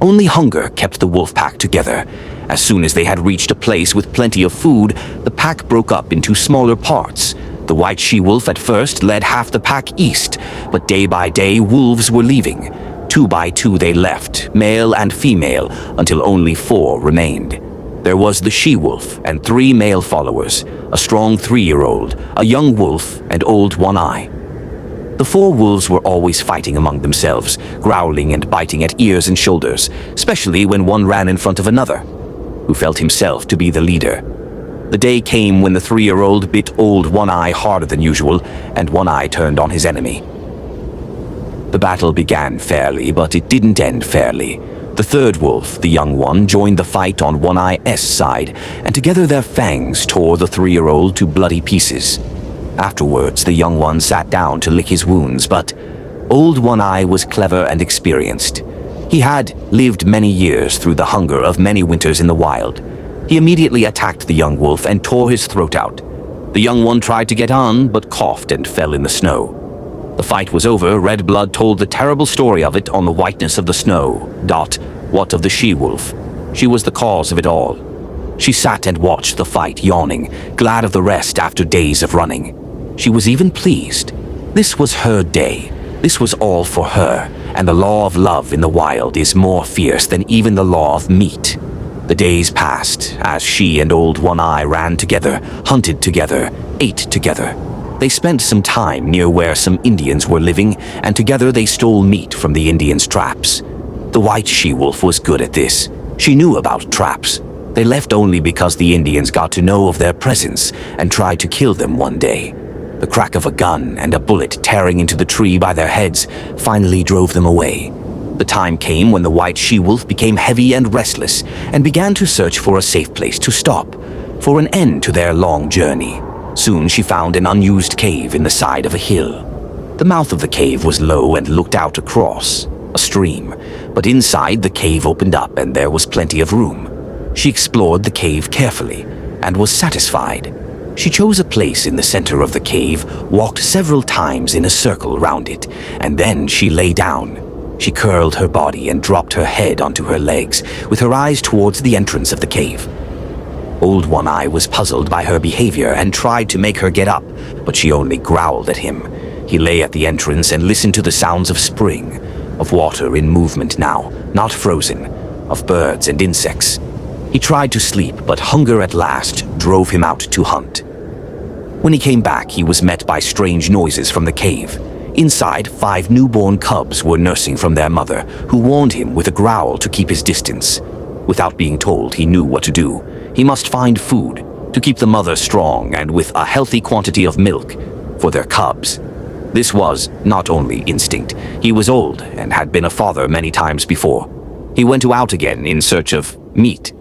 Only hunger kept the wolf pack together. As soon as they had reached a place with plenty of food, the pack broke up into smaller parts. The white she-wolf at first led half the pack east, but day by day wolves were leaving. 2 by 2 they left, male and female, until only 4 remained. There was the she-wolf and 3 male followers, a strong 3-year-old, a young wolf, and old One-Eye. The 4 wolves were always fighting among themselves, growling and biting at ears and shoulders, especially when one ran in front of another, who felt himself to be the leader. The day came when the 3-year-old bit old One-Eye harder than usual, and One-Eye turned on his enemy. The battle began fairly, but it didn't end fairly. The 3rd wolf, the young one, joined the fight on One-Eye's side, and together their fangs tore the 3-year-old to bloody pieces. Afterwards, the young one sat down to lick his wounds, but old One-Eye was clever and experienced. He had lived many years through the hunger of many winters in the wild. He immediately attacked the young wolf and tore his throat out. The young one tried to get on, but coughed and fell in the snow. The fight was over. Red Blood told the terrible story of it on the whiteness of the snow. What of the she-wolf? She was the cause of it all. She sat and watched the fight, yawning, glad of the rest after days of running. She was even pleased. This was her day. This was all for her, and the law of love in the wild is more fierce than even the law of meat. The days passed as she and old One-Eye ran together, hunted together, ate together. They spent some time near where some Indians were living, and together they stole meat from the Indians' traps. The white she-wolf was good at this. She knew about traps. They left only because the Indians got to know of their presence and tried to kill them one day. The crack of a gun and a bullet tearing into the tree by their heads finally drove them away. The time came when the white she-wolf became heavy and restless and began to search for a safe place to stop, for an end to their long journey. Soon she found an unused cave in the side of a hill. The mouth of the cave was low and looked out across a stream, but inside the cave opened up and there was plenty of room. She explored the cave carefully and was satisfied. She chose a place in the center of the cave, walked several times in a circle round it, and then she lay down. She curled her body and dropped her head onto her legs, with her eyes towards the entrance of the cave. Old One-Eye was puzzled by her behavior and tried to make her get up, but she only growled at him. He lay at the entrance and listened to the sounds of spring, of water in movement now, not frozen, of birds and insects. He tried to sleep, but hunger at last drove him out to hunt. When he came back, he was met by strange noises from the cave. Inside, 5 newborn cubs were nursing from their mother, who warned him with a growl to keep his distance. Without being told, he knew what to do. He must find food to keep the mother strong and with a healthy quantity of milk for their cubs. This was not only instinct. He was old and had been a father many times before. He went out again in search of meat.